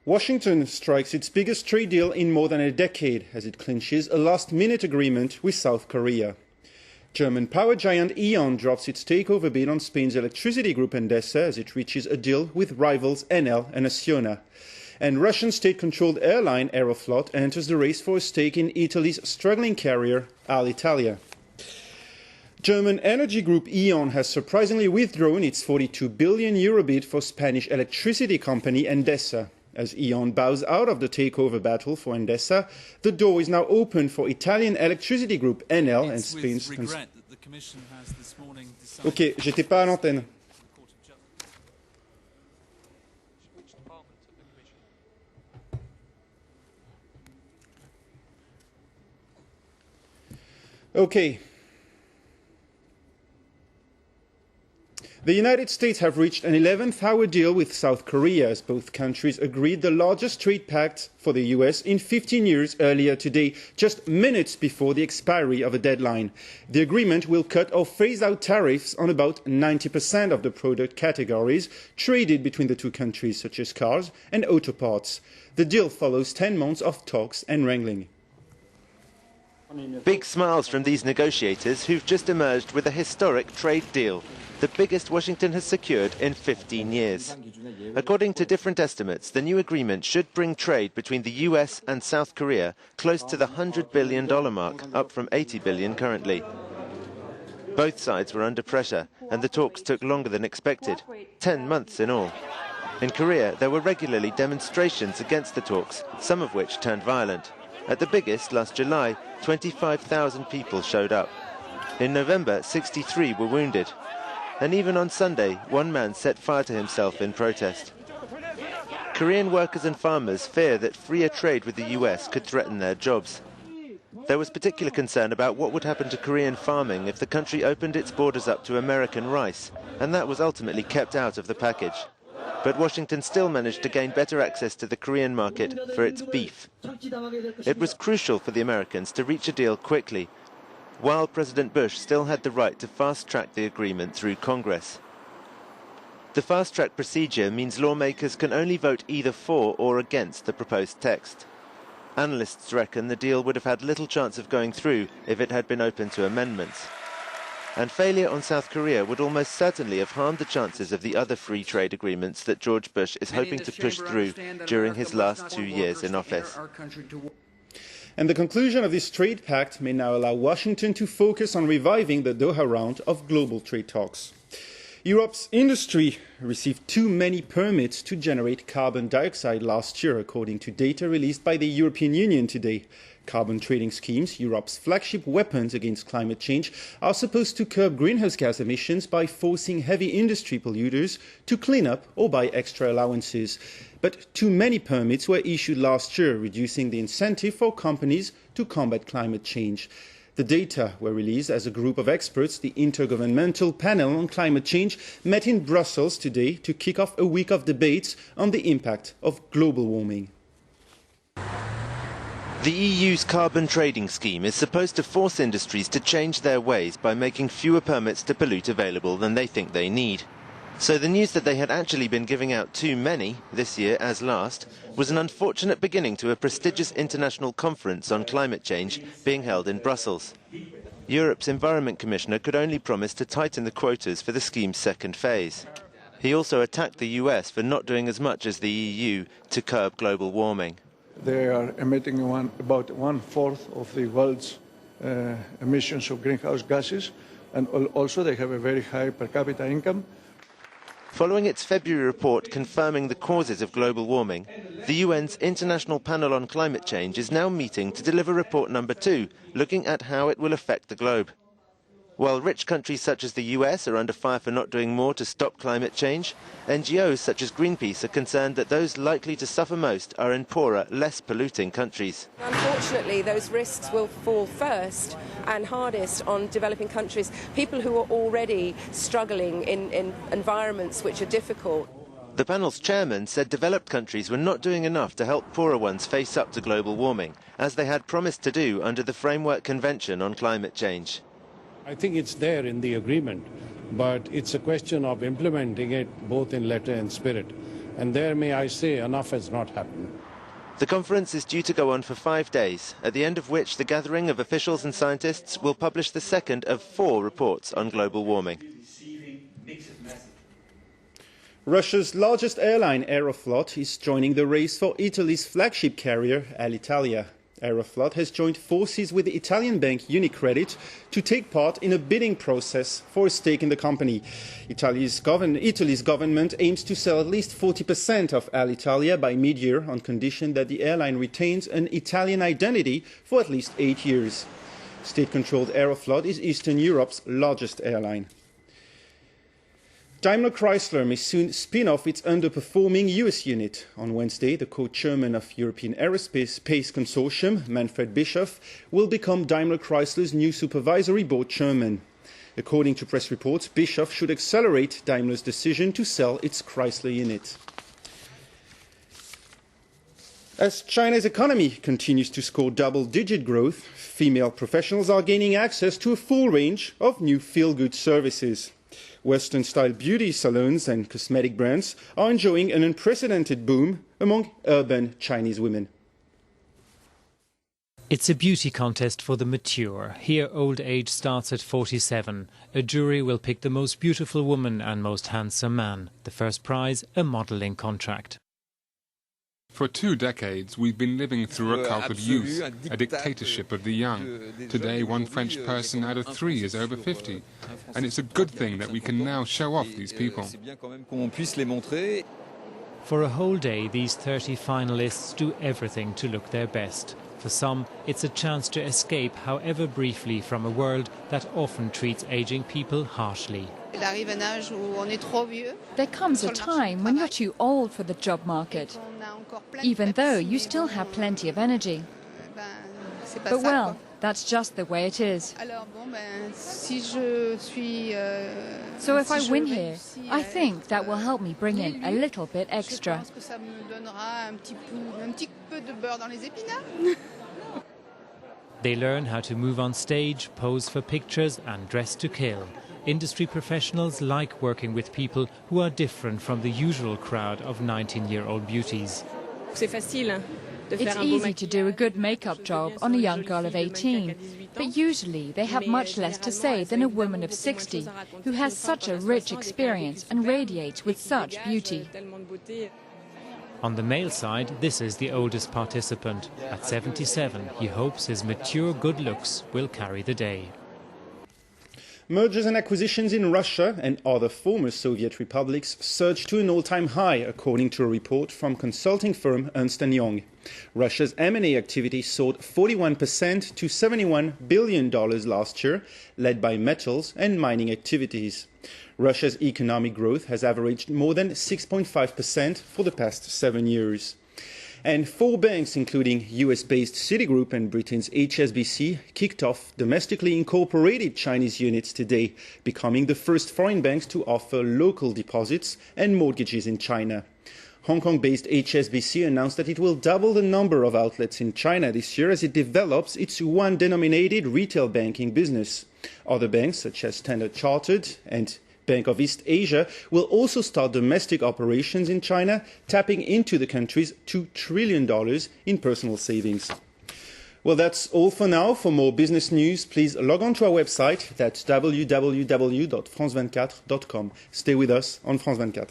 Washington strikes its biggest trade deal in more than a decade as it clinches a last-minute agreement with South Korea. German power giant E.ON drops its takeover bid on Spain's electricity group Endesa as it reaches a deal with rivals Enel and Acciona. And Russian state-controlled airline Aeroflot enters the race for a stake in Italy's struggling carrier Alitalia. German energy group E.ON has surprisingly withdrawn its €42 billion bid for Spanish electricity company Endesa. As E.ON bows out of the takeover battle for Endesa, the door is now open for Italian electricity group Enel and Spain's... Ok, j'étais pas à l'antenne. Okay. The United States have reached an 11th-hour deal with South Korea as both countries agreed the largest trade pact for the US in 15 years earlier today, just minutes before the expiry of a deadline. The agreement will cut or phase out tariffs on about 90% of the product categories traded between the two countries, such as cars and auto parts. The deal follows 10 months of talks and wrangling. Big smiles from these negotiators who've just emerged with a historic trade deal, the biggest Washington has secured in 15 years. According to different estimates, the new agreement should bring trade between the US and South Korea close to the $100 billion mark, up from $80 billion currently. Both sides were under pressure, and the talks took longer than expected, 10 months in all. In Korea, there were regularly demonstrations against the talks, some of which turned violent. At the biggest, last July, 25,000 people showed up. In November, 63 were wounded. And even on Sunday, one man set fire to himself in protest. Korean workers and farmers fear that freer trade with the US could threaten their jobs. There was particular concern about what would happen to Korean farming if the country opened its borders up to American rice, and that was ultimately kept out of the package. But Washington still managed to gain better access to the Korean market for its beef. It was crucial for the Americans to reach a deal quickly, while President Bush still had the right to fast-track the agreement through Congress. The fast-track procedure means lawmakers can only vote either for or against the proposed text. Analysts reckon the deal would have had little chance of going through if it had been open to amendments. And failure on South Korea would almost certainly have harmed the chances of the other free trade agreements that George Bush is hoping to push through during his last 2 years in office. And the conclusion of this trade pact may now allow Washington to focus on reviving the Doha round of global trade talks. Europe's industry received too many permits to generate carbon dioxide last year, according to data released by the European Union today. Carbon trading schemes, Europe's flagship weapons against climate change, are supposed to curb greenhouse gas emissions by forcing heavy industry polluters to clean up or buy extra allowances. But too many permits were issued last year, reducing the incentive for companies to combat climate change. The data were released as a group of experts, the Intergovernmental Panel on Climate Change, met in Brussels today to kick off a week of debates on the impact of global warming. The EU's carbon trading scheme is supposed to force industries to change their ways by making fewer permits to pollute available than they think they need. So the news that they had actually been giving out too many, this year as last, was an unfortunate beginning to a prestigious international conference on climate change being held in Brussels. Europe's Environment Commissioner could only promise to tighten the quotas for the scheme's second phase. He also attacked the US for not doing as much as the EU to curb global warming. They are emitting about 1/4 of the world's emissions of greenhouse gases, and also they have a very high per capita income. Following its February report confirming the causes of global warming, the UN's International Panel on Climate Change is now meeting to deliver report number 2, looking at how it will affect the globe. While rich countries such as the US are under fire for not doing more to stop climate change, NGOs such as Greenpeace are concerned that those likely to suffer most are in poorer, less polluting countries. Unfortunately, those risks will fall first and hardest on developing countries, people who are already struggling in environments which are difficult. The panel's chairman said developed countries were not doing enough to help poorer ones face up to global warming, as they had promised to do under the Framework Convention on Climate Change. I think it's there in the agreement, but it's a question of implementing it both in letter and spirit. And there, may I say, enough has not happened. The conference is due to go on for 5 days, at the end of which the gathering of officials and scientists will publish the second of 4 reports on global warming. Russia's largest airline, Aeroflot, is joining the race for Italy's flagship carrier, Alitalia. Aeroflot has joined forces with the Italian bank Unicredit to take part in a bidding process for a stake in the company. Italy's government aims to sell at least 40% of Alitalia by mid-year on condition that the airline retains an Italian identity for at least 8 years. State-controlled Aeroflot is Eastern Europe's largest airline. DaimlerChrysler may soon spin off its underperforming US unit. On Wednesday, the co-chairman of European Aerospace Consortium, Manfred Bischoff, will become DaimlerChrysler's new supervisory board chairman. According to press reports, Bischoff should accelerate Daimler's decision to sell its Chrysler unit. As China's economy continues to score double-digit growth, female professionals are gaining access to a full range of new feel-good services. Western-style beauty salons and cosmetic brands are enjoying an unprecedented boom among urban Chinese women. It's a beauty contest for the mature. Here old age starts at 47. A jury will pick the most beautiful woman and most handsome man. The first prize, a modelling contract. For 2 decades, we've been living through a cult of youth, a dictatorship of the young. Today, 1 French person out of 3 is over 50. And it's a good thing that we can now show off these people. For a whole day, these 30 finalists do everything to look their best. For some, it's a chance to escape, however briefly, from a world that often treats aging people harshly. There comes a time when you're too old for the job market, even though you still have plenty of energy. But well, that's just the way it is. So if I win here, I think that will help me bring in a little bit extra. They learn how to move on stage, pose for pictures and dress to kill. Industry professionals like working with people who are different from the usual crowd of 19-year-old beauties. It's easy to do a good makeup job on a young girl of 18, but usually they have much less to say than a woman of 60 who has such a rich experience and radiates with such beauty. On the male side, this is the oldest participant. At 77, he hopes his mature good looks will carry the day. Mergers and acquisitions in Russia and other former Soviet republics surged to an all-time high, according to a report from consulting firm Ernst & Young. Russia's M&A activity soared 41% to $71 billion last year, led by metals and mining activities. Russia's economic growth has averaged more than 6.5% for the past 7 years. And 4 banks, including US-based Citigroup and Britain's HSBC, kicked off domestically incorporated Chinese units today, becoming the first foreign banks to offer local deposits and mortgages in China. Hong Kong-based HSBC announced that it will double the number of outlets in China this year as it develops its yuan-denominated retail banking business. Other banks, such as Standard Chartered and Bank of East Asia, will also start domestic operations in China, tapping into the country's $2 trillion in personal savings. Well, that's all for now. For more business news, please log on to our website. That's www.france24.com. Stay with us on France 24.